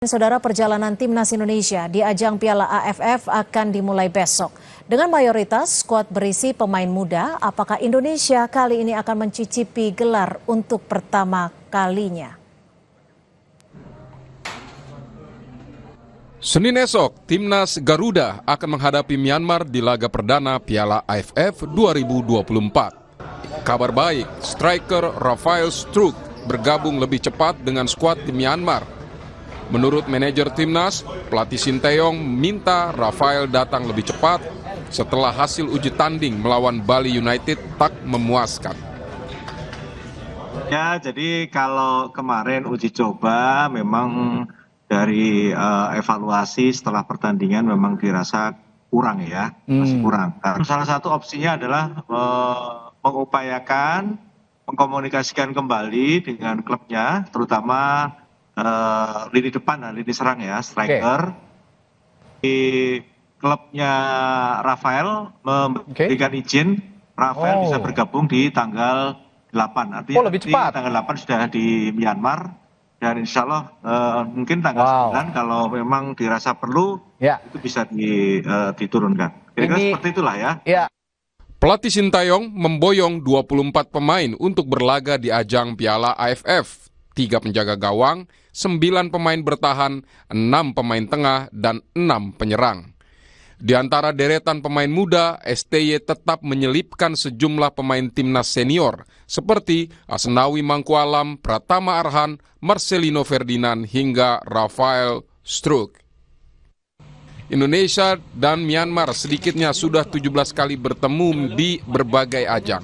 Saudara, perjalanan timnas Indonesia di ajang Piala AFF akan dimulai besok. Dengan mayoritas skuad berisi pemain muda, apakah Indonesia kali ini akan mencicipi gelar untuk pertama kalinya? Senin esok, timnas Garuda akan menghadapi Myanmar di laga perdana Piala AFF 2024. Kabar baik, striker Rafael Struijk bergabung lebih cepat dengan skuad di Myanmar. Menurut manajer timnas, pelatih Sinteyong minta Rafael datang lebih cepat setelah hasil uji tanding melawan Bali United tak memuaskan. Ya, jadi kalau kemarin uji coba memang dari evaluasi setelah pertandingan memang dirasa kurang ya, masih kurang. Nah, salah satu opsinya adalah mengupayakan mengkomunikasikan kembali dengan klubnya, terutama lini depan dan lini serang ya, striker. Di klubnya Rafael memberikan izin Rafael bisa bergabung di tanggal 8. Artinya lebih cepat. Tanggal 8 sudah di Myanmar dan insya Allah mungkin tanggal 9 kalau memang dirasa perlu itu bisa diturunkan. Kira-kira seperti itulah ya. Pelatih Sinteyong memboyong 24 pemain untuk berlaga di ajang Piala AFF. 3 penjaga gawang, 9 pemain bertahan, 6 pemain tengah, dan 6 penyerang. Di antara deretan pemain muda, STY tetap menyelipkan sejumlah pemain timnas senior, seperti Asnawi Mangkualam, Pratama Arhan, Marcelino Ferdinand, hingga Rafael Struijk. Indonesia dan Myanmar sedikitnya sudah 17 kali bertemu di berbagai ajang.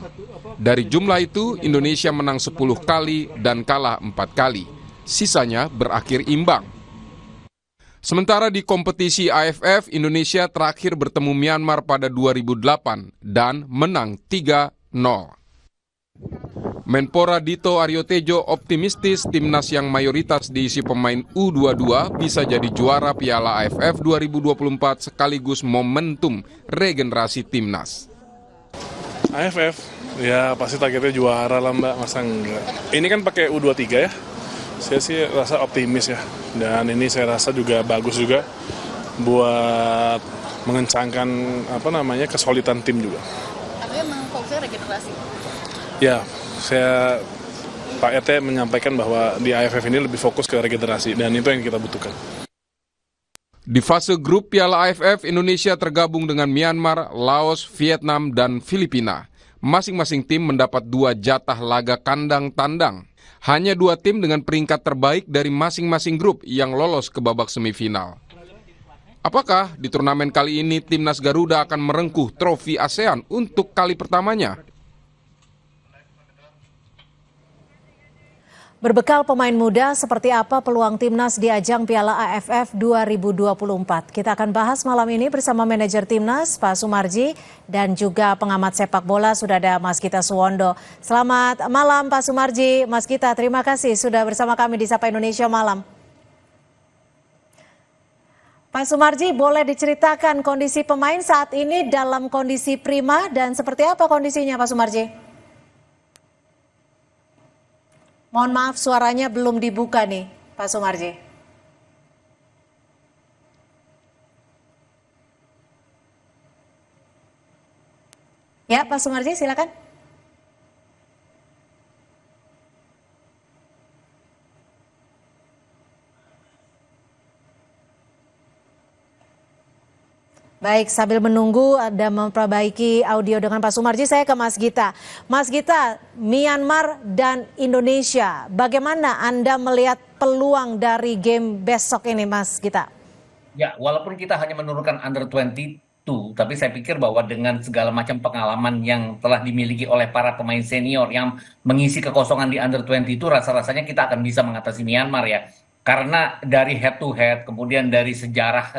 Dari jumlah itu, Indonesia menang 10 kali dan kalah 4 kali. Sisanya berakhir imbang. Sementara di kompetisi AFF, Indonesia terakhir bertemu Myanmar pada 2008 dan menang 3-0. Menpora Dito Aryo Tejo optimistis timnas yang mayoritas diisi pemain U22 bisa jadi juara Piala AFF 2024 sekaligus momentum regenerasi timnas. AFF, ya pasti targetnya juara lah Mbak, masa enggak. Ini kan pakai U23 ya, saya sih rasa optimis ya. Dan ini saya rasa juga bagus juga buat mengencangkan kesolidan tim juga. Artinya memang fokusnya regenerasi? Ya, Pak RT menyampaikan bahwa di AFF ini lebih fokus ke regenerasi dan itu yang kita butuhkan. Di fase grup Piala AFF, Indonesia tergabung dengan Myanmar, Laos, Vietnam, dan Filipina. Masing-masing tim mendapat 2 jatah laga kandang tandang. Hanya 2 tim dengan peringkat terbaik dari masing-masing grup yang lolos ke babak semifinal. Apakah di turnamen kali ini timnas Garuda akan merengkuh trofi ASEAN untuk kali pertamanya? Berbekal pemain muda, seperti apa peluang timnas di ajang Piala AFF 2024? Kita akan bahas malam ini bersama manajer timnas, Pak Sumarji, dan juga pengamat sepak bola, sudah ada Mas Gita Suwondo. Selamat malam Pak Sumarji, Mas Gita, terima kasih sudah bersama kami di Sapa Indonesia Malam. Pak Sumarji, boleh diceritakan kondisi pemain saat ini dalam kondisi prima dan seperti apa kondisinya Pak Sumarji? Mohon maaf, suaranya belum dibuka nih, Pak Sumarji. Ya, Pak Sumarji, silakan. Baik, sambil menunggu ada memperbaiki audio dengan Pak Sumarji, saya ke Mas Gita. Mas Gita, Myanmar dan Indonesia, bagaimana Anda melihat peluang dari game besok ini, Mas Gita? Ya, walaupun kita hanya menurunkan under 22, tapi saya pikir bahwa dengan segala macam pengalaman yang telah dimiliki oleh para pemain senior yang mengisi kekosongan di under 20 itu, rasa-rasanya kita akan bisa mengatasi Myanmar ya. Karena dari head to head, kemudian dari sejarah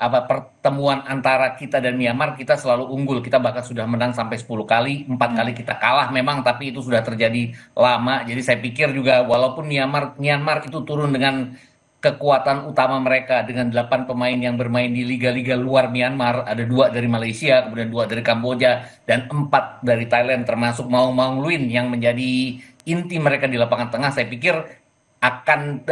pertemuan antara kita dan Myanmar, kita selalu unggul. Kita bahkan sudah menang sampai 10 kali, 4 kali kita kalah memang, tapi itu sudah terjadi lama. Jadi saya pikir juga walaupun Myanmar itu turun dengan kekuatan utama mereka dengan 8 pemain yang bermain di liga-liga luar Myanmar, ada 2 dari Malaysia, kemudian 2 dari Kamboja, dan 4 dari Thailand, termasuk Maung Maung Luin yang menjadi inti mereka di lapangan tengah. Saya pikir akan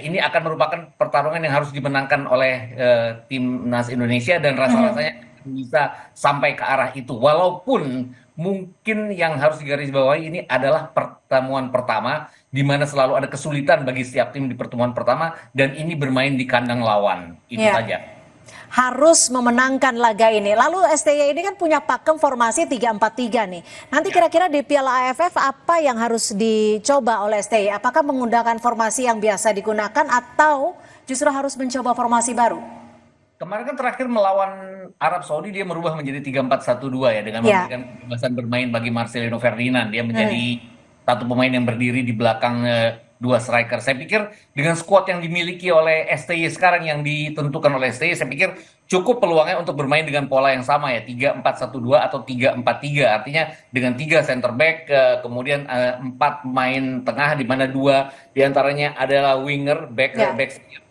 ini akan merupakan pertarungan yang harus dimenangkan oleh timnas Indonesia dan rasa-rasanya bisa sampai ke arah itu. Walaupun mungkin yang harus digarisbawahi ini adalah pertemuan pertama di mana selalu ada kesulitan bagi setiap tim di pertemuan pertama dan ini bermain di kandang lawan. Itu saja. Harus memenangkan laga ini. Lalu STY ini kan punya pakem formasi 3-4-3 nih. Nanti kira-kira di Piala AFF apa yang harus dicoba oleh STY? Apakah menggunakan formasi yang biasa digunakan atau justru harus mencoba formasi baru? Kemarin kan terakhir melawan Arab Saudi dia merubah menjadi 3-4-1-2 ya dengan memberikan kebebasan bermain bagi Marcelino Ferdinand. Dia menjadi satu pemain yang berdiri di belakang dua striker. Saya pikir dengan skuad yang dimiliki oleh STY sekarang yang ditentukan oleh STY, saya pikir cukup peluangnya untuk bermain dengan pola yang sama ya, 3-4-1-2 atau 3-4-3. Artinya dengan 3 center back, kemudian 4 pemain tengah di mana 2 diantaranya adalah winger, back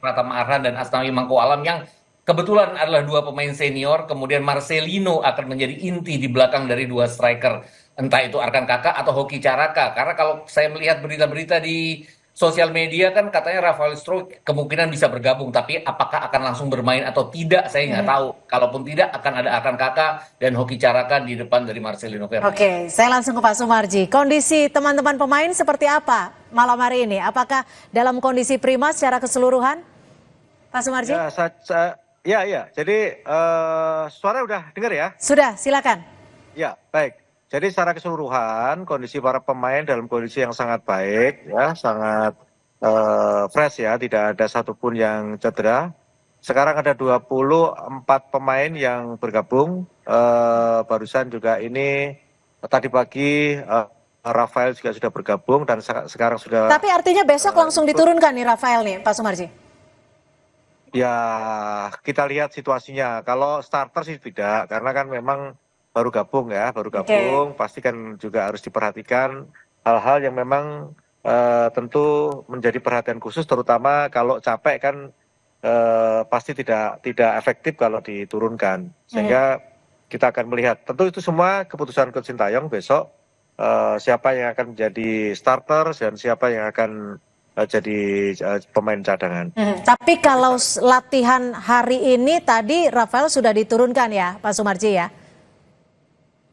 Pratama Arhan dan Asnawi Mangko Alam yang kebetulan adalah 2 pemain senior, kemudian Marcelino akan menjadi inti di belakang dari 2 striker. Entah itu Arkan Kakak atau Hoki Caraka. Karena kalau saya melihat berita-berita di sosial media kan katanya Rafael Struijk kemungkinan bisa bergabung. Tapi apakah akan langsung bermain atau tidak saya nggak tahu. Kalaupun tidak akan ada Arkan Kakak dan Hoki Caraka di depan dari Marcelino Ferdinand. Oke, saya langsung ke Pak Sumarji. Kondisi teman-teman pemain seperti apa malam hari ini? Apakah dalam kondisi prima secara keseluruhan? Pak Sumarji? Ya. Jadi suara udah dengar ya? Sudah, silakan. Ya, baik. Jadi secara keseluruhan kondisi para pemain dalam kondisi yang sangat baik, ya, sangat fresh ya, tidak ada satupun yang cedera. Sekarang ada 24 pemain yang bergabung. Barusan juga ini tadi pagi Rafael juga sudah bergabung dan sekarang sudah. Tapi artinya besok langsung diturunkan nih Rafael nih, Pak Sumarji? Ya, kita lihat situasinya. Kalau starter sih tidak, karena kan memang baru gabung, pasti kan juga harus diperhatikan hal-hal yang memang tentu menjadi perhatian khusus, terutama kalau capek kan pasti tidak efektif kalau diturunkan. Sehingga kita akan melihat, tentu itu semua keputusan Coach Sintayong besok, siapa yang akan menjadi starter dan siapa yang akan jadi pemain cadangan. Tapi kalau latihan hari ini tadi Rafael sudah diturunkan ya Pak Sumarji ya?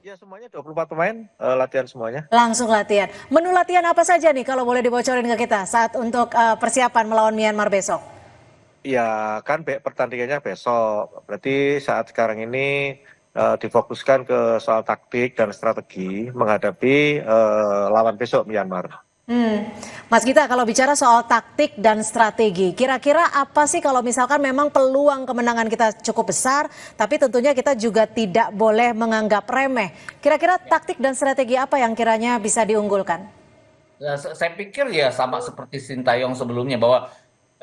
Ya semuanya 24 pemain latihan semuanya. Langsung latihan. Menu latihan apa saja nih kalau boleh dibocorin ke kita saat untuk persiapan melawan Myanmar besok? Ya kan pertandingannya besok. Berarti saat sekarang ini difokuskan ke soal taktik dan strategi menghadapi lawan besok Myanmar. Mas Gita, kalau bicara soal taktik dan strategi, kira-kira apa sih kalau misalkan memang peluang kemenangan kita cukup besar, tapi tentunya kita juga tidak boleh menganggap remeh. Kira-kira taktik dan strategi apa yang kiranya bisa diunggulkan? Saya pikir ya sama seperti Sintayong sebelumnya bahwa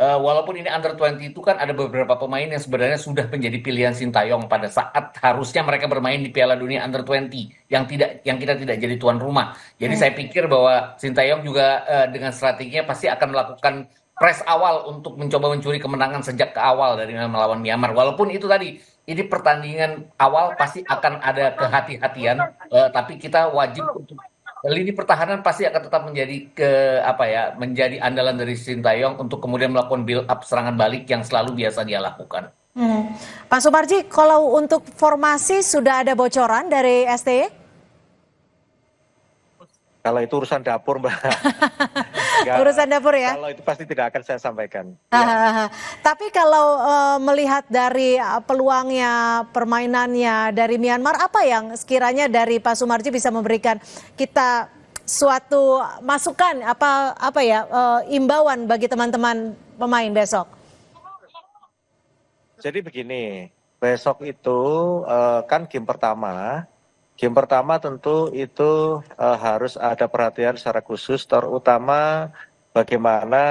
walaupun ini under 20 itu kan ada beberapa pemain yang sebenarnya sudah menjadi pilihan Sintayong pada saat harusnya mereka bermain di Piala Dunia under 20 yang kita tidak jadi tuan rumah. Jadi saya pikir bahwa Sintayong juga dengan strateginya pasti akan melakukan press awal untuk mencoba mencuri kemenangan sejak ke awal dari melawan Myanmar. Walaupun itu tadi ini pertandingan awal pasti akan ada kehati-hatian, tapi kita wajib untuk lini pertahanan pasti akan tetap menjadi andalan dari Sintayong untuk kemudian melakukan build up serangan balik yang selalu biasa dia lakukan. Pak Sumarji, kalau untuk formasi sudah ada bocoran dari STY? Kalau itu urusan dapur, Mbak. Urusan dapur ya? Kalau itu pasti tidak akan saya sampaikan. Tapi kalau melihat dari peluangnya, permainannya dari Myanmar, apa yang sekiranya dari Pak Sumarji bisa memberikan kita suatu masukan, imbauan bagi teman-teman pemain besok? Jadi begini, besok itu kan game pertama. Game pertama tentu itu harus ada perhatian secara khusus, terutama bagaimana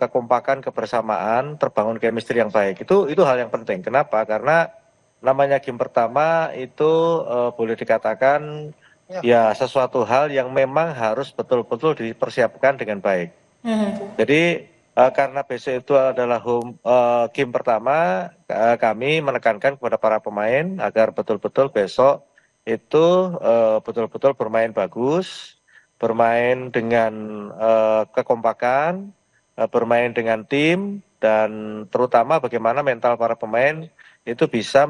kekompakan, kebersamaan, terbangun chemistry yang baik. Itu hal yang penting. Kenapa? Karena namanya game pertama itu boleh dikatakan ya sesuatu hal yang memang harus betul-betul dipersiapkan dengan baik. Jadi karena besok itu adalah game pertama, kami menekankan kepada para pemain agar betul-betul besok itu betul-betul bermain bagus, bermain dengan kekompakan, bermain dengan tim dan terutama bagaimana mental para pemain itu bisa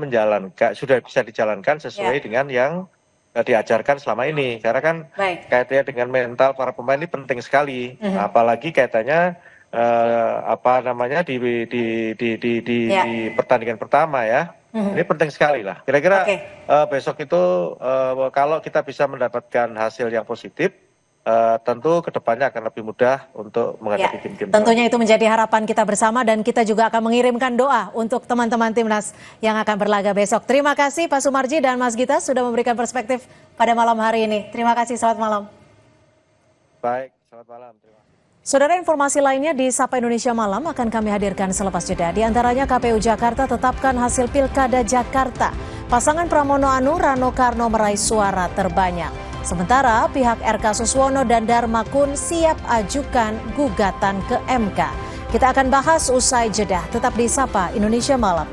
sudah bisa dijalankan sesuai dengan yang diajarkan selama ini. Karena kan Baik. kaitannya dengan mental para pemain ini penting sekali, apalagi kaitannya di pertandingan pertama ya. Ini penting sekali lah. Kira-kira besok itu kalau kita bisa mendapatkan hasil yang positif, tentu kedepannya akan lebih mudah untuk menghadapi tim-tim. Tentunya itu menjadi harapan kita bersama dan kita juga akan mengirimkan doa untuk teman-teman timnas yang akan berlaga besok. Terima kasih Pak Sumarji dan Mas Gita sudah memberikan perspektif pada malam hari ini. Terima kasih, selamat malam. Baik, selamat malam. Terima kasih. Saudara, informasi lainnya di Sapa Indonesia Malam akan kami hadirkan selepas jeda. Di antaranya KPU Jakarta tetapkan hasil Pilkada Jakarta. Pasangan Pramono Anung Rano Karno meraih suara terbanyak. Sementara pihak RK Suswono dan Dharma Kun siap ajukan gugatan ke MK. Kita akan bahas usai jeda. Tetap di Sapa Indonesia Malam.